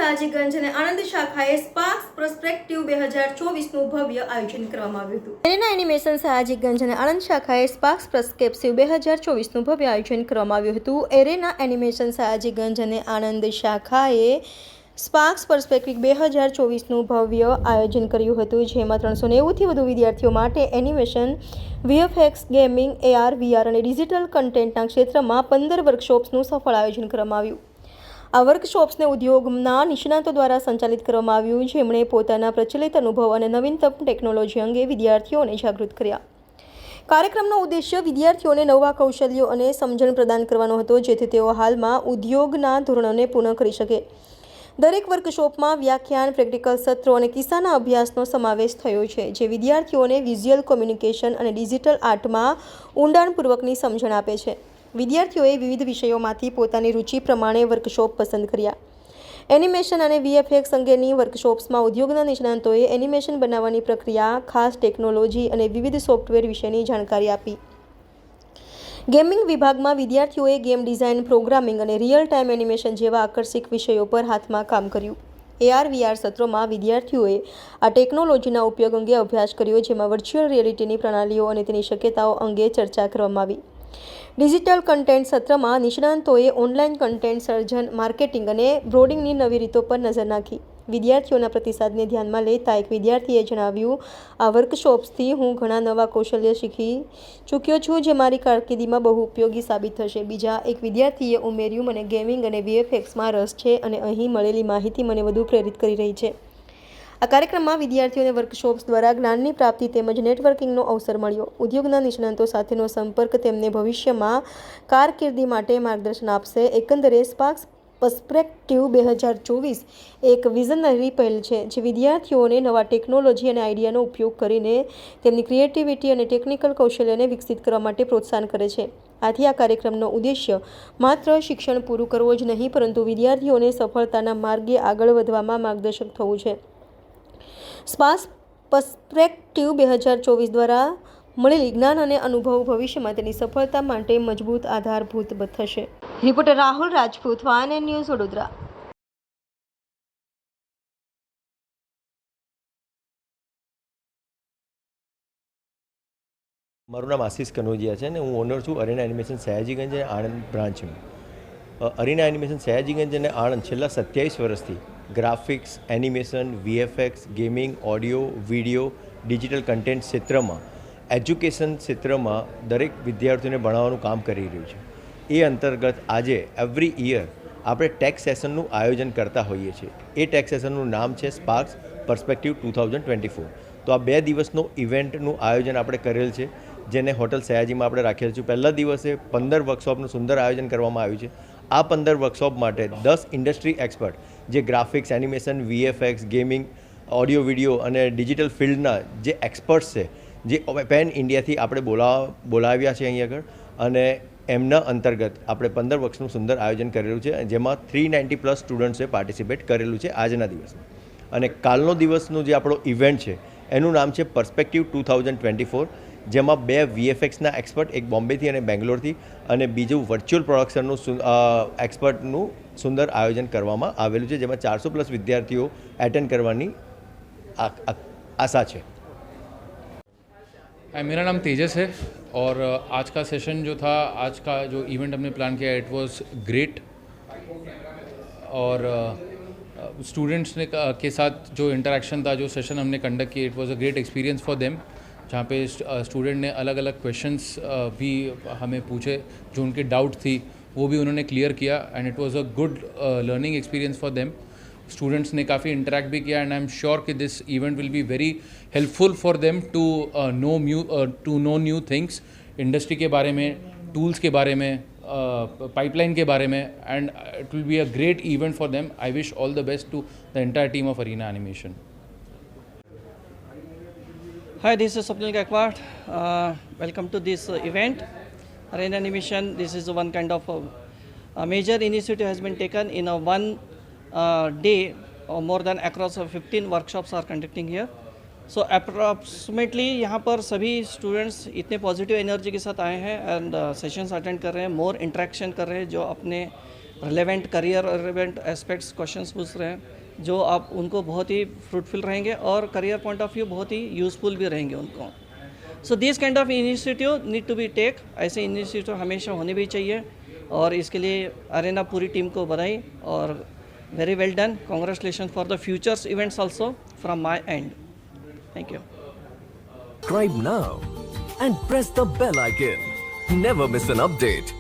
સયાજીગંજ અને Anand શાખાએ sparks perspective 2024નું ભવ્ય આયોજન કરવામાં આવ્યું હતું। એરેના એનિમેશન સયાજીગંજ અને આણંદ શાખાએ સ્પાર્ક્સ પર્સ્પેક્ટિવ 2024નું ભવ્ય આયોજન કરવામાં આવ્યું હતું। એરેના એનિમેશન સયાજીગંજ અને આણંદ શાખાએ સ્પાર્ક્સ પર્સ્પેક્ટિવ 2024નું ભવ્ય આયોજન કર્યું હતું, જેમાં 390થી વધુ વિદ્યાર્થીઓ માટે animation, VFX, gaming, AR, VR અને ડિજિટલ કન્ટેન્ટના ક્ષેત્રમાં 15 વર્કશોપ્સનું સફળ આયોજન કરવામાં આવ્યું। આ વર્કશોપ્સને ઉદ્યોગના નિષ્ણાતો દ્વારા સંચાલિત કરવામાં આવ્યું, જેમણે પોતાના પ્રચલિત અનુભવ અને નવીનતમ ટેકનોલોજી અંગે વિદ્યાર્થીઓને જાગૃત કર્યા। કાર્યક્રમનો ઉદ્દેશ્ય વિદ્યાર્થીઓને નવા કૌશલ્યો અને સમજણ પ્રદાન કરવાનો હતો, જેથી તેઓ હાલમાં ઉદ્યોગના ધોરણોને પૂર્ણ કરી શકે। દરેક વર્કશોપમાં વ્યાખ્યાન, પ્રેક્ટિકલ સત્રો અને કિસ્સાના અભ્યાસનો સમાવેશ થયો છે, જે વિદ્યાર્થીઓને વિઝ્યુઅલ કોમ્યુનિકેશન અને ડિજિટલ આર્ટમાં ઊંડાણપૂર્વકની સમજણ આપે છે। વિદ્યાર્થીઓએ વિવિધ વિષયોમાંથી પોતાની રુચિ પ્રમાણે વર્કશોપ પસંદ કર્યા। એનિમેશન અને VFX અંગેની વર્કશોપ્સમાં ઉદ્યોગના નિષ્ણાતોએ એનિમેશન બનાવવાની પ્રક્રિયા, ખાસ ટેકનોલોજી અને વિવિધ સોફ્ટવેર વિશેની જાણકારી આપી। ગેમિંગ વિભાગમાં વિદ્યાર્થીઓએ ગેમ ડિઝાઇન, પ્રોગ્રામિંગ અને રિયલ ટાઈમ એનિમેશન જેવા આકર્ષક વિષયો પર હાથમાં કામ કર્યું। AR/VR સત્રોમાં વિદ્યાર્થીઓએ આ ટેકનોલોજીના ઉપયોગ અંગે અભ્યાસ કર્યો, જેમાં વર્ચ્યુઅલ રિયાલિટીની પ્રણાલીઓ અને તેની શક્યતાઓ અંગે ચર્ચા કરવામાં આવી। ડિજિટલ કન્ટેન્ટ સત્રમાં નિષ્ણાતોએ ઓનલાઈન કન્ટેન્ટ સર્જન, માર્કેટિંગ અને બ્રોડિંગની નવી રીતો પર નજર નાખી। વિદ્યાર્થીઓના પ્રતિસાદને ધ્યાનમાં લેતા એક વિદ્યાર્થીએ જણાવ્યું, આ વર્કશોપ્સથી હું ઘણા નવા કૌશલ્ય શીખી ચૂક્યો છું, જે મારી કારકિર્દીમાં બહુ ઉપયોગી સાબિત થશે। બીજા એક વિદ્યાર્થીએ ઉમેર્યું, મને ગેમિંગ અને VFXમાં રસ છે અને અહીં મળેલી માહિતી મને વધુ પ્રેરિત કરી રહી છે। આ કાર્યક્રમમાં વિદ્યાર્થીઓને વર્કશોપ્સ દ્વારા જ્ઞાનની પ્રાપ્તિ તેમજ નેટવર્કિંગનો અવસર મળ્યો। ઉદ્યોગના નિષ્ણાતો સાથેનો સંપર્ક તેમને ભવિષ્યમાં કારકિર્દી માટે માર્ગદર્શન આપશે। એકંદરે સ્પાર્ક્સ પર્સ્પેક્ટિવ 2024 એક વિઝનરી પહેલ છે, જે વિદ્યાર્થીઓને નવા ટેકનોલોજી અને આઈડિયાનો ઉપયોગ કરીને તેમની ક્રિએટિવિટી અને ટેકનિકલ કૌશલ્યને વિકસિત કરવા માટે પ્રોત્સાહન કરે છે। આથી આ કાર્યક્રમનો ઉદ્દેશ્ય માત્ર શિક્ષણ પૂરું કરવું જ નહીં, પરંતુ વિદ્યાર્થીઓને સફળતાના માર્ગે આગળ વધવામાં માર્ગદર્શક થવું છે। સ્પાર્ક્સ પર્સ્પેક્ટિવ 2024 દ્વારા મળેલી જ્ઞાન અને અનુભવ ભવિષ્યમાં તેની સફળતા માટે મજબૂત આધારભૂત થશે। Reporter Rahul Rajput, van news, Vadodara. મારું નામ આશીષ કનોજિયા છે ને હું ઓનર છું અરીના એનિમેશન સયાજીગંજ અને આણંદ બ્રાન્ચનું। અરીના એનિમેશન સયાજીગંજ અને આણંદ છેલ્લા 27 વર્ષથી graphics, animation, VFX, gaming, audio, video, digital content ક્ષેત્રમાં, એજ્યુકેશન ક્ષેત્રમાં દરેક વિદ્યાર્થીઓને ભણાવવાનું કામ કરી રહ્યું છે। એ અંતર્ગત આજે એવરી યર આપણે ટેક સેશનનું આયોજન કરતા હોઈએ છીએ। એ ટેક સેશનનું નામ છે સ્પાર્ક્સ પર્સ્પેક્ટિવ 2024। તો આ 2 દિવસનો ઇવેન્ટનું આયોજન આપણે કરેલ છે, જેને હોટલ સયાજીમાં આપણે રાખેલ છે। પહેલા દિવસે 15 વર્કશોપનું સુંદર આયોજન કરવામાં આવ્યું છે। આ 15 વર્કશોપ માટે 10 ઇન્ડસ્ટ્રી એક્સપર્ટ, જે graphics, animation, VFX, gaming, audio, video અને ડિજિટલ ફિલ્ડના જે એક્સપર્ટ્સ છે, જે પેન ઇન્ડિયાથી આપણે બોલાવ્યા છે અહીં આગળ, અને એમના અંતર્ગત આપણે 15 વર્ષનું સુંદર આયોજન કરેલું છે, જેમાં 390+ સ્ટુડન્ટ્સે પાર્ટિસિપેટ કરેલું છે આજના દિવસમાં। અને કાલનો દિવસનું જે આપણો ઇવેન્ટ છે એનું નામ છે પર્સ્પેક્ટિવ 2024, જેમાં 2 VFXના એક્સપર્ટ, એક બોમ્બેથી અને બેંગ્લોરથી, અને બીજું વર્ચ્યુઅલ પ્રોડક્શનનું એક્સપર્ટનું સુંદર આયોજન કરવામાં આવેલું છે, જેમાં 400+ વિદ્યાર્થીઓ એટેન્ડ करवानी आशा है। मेरा नाम तेजस है और आज का सेशन जो था, आज का जो इवेंट हमने प्लान किया, इट वाज ग्रेट। और स्टूडेंट्स ने के साथ जो इंटरेक्शन था, जो सेशन हमने कंडक्ट किया, it was a great experience for them, जहाँ पे स्टूडेंट ने अलग अलग क्वेश्चंस भी हमें पूछे, जो उनके डाउट थी वो भी उन्होंने क्लियर किया, and it was a good learning experience for them. Students ने काफ़ी इंटरेक्ट भी किया, एंड आई एम श्योर कि this event will be very helpful for them to know new things, industry के बारे में, टूल्स के बारे में, पाइपलाइन के बारे में, and it will be a great event for them. I wish all the best to the entire team of Arena Animation. Hi, this is Swapnil Gaikwad. Welcome to this event. Arena Animation, this is one kind of a major initiative has been taken in a one day, or more than across 15 workshops are conducting here. So approximately यहाँ पर सभी students इतने positive energy के साथ आए हैं and sessions attend कर रहे हैं, मोर इंटरेक्शन कर रहे हैं, जो अपने relevant career relevant aspects questions पूछ रहे हैं जो आप उनको बहुत ही फ्रूटफुल रहेंगे और करियर पॉइंट ऑफ व्यू बहुत ही यूज़फुल भी रहेंगे उनको. So this kind of initiative need to be take. ऐसे इनिशिएटिव हमेशा होने भी चाहिए और इसके लिए अरेना पूरी टीम को बधाई और very well done. Congratulation for the futures events also from my and. Thank you. Subscribe now and press the bell icon. Never miss an update.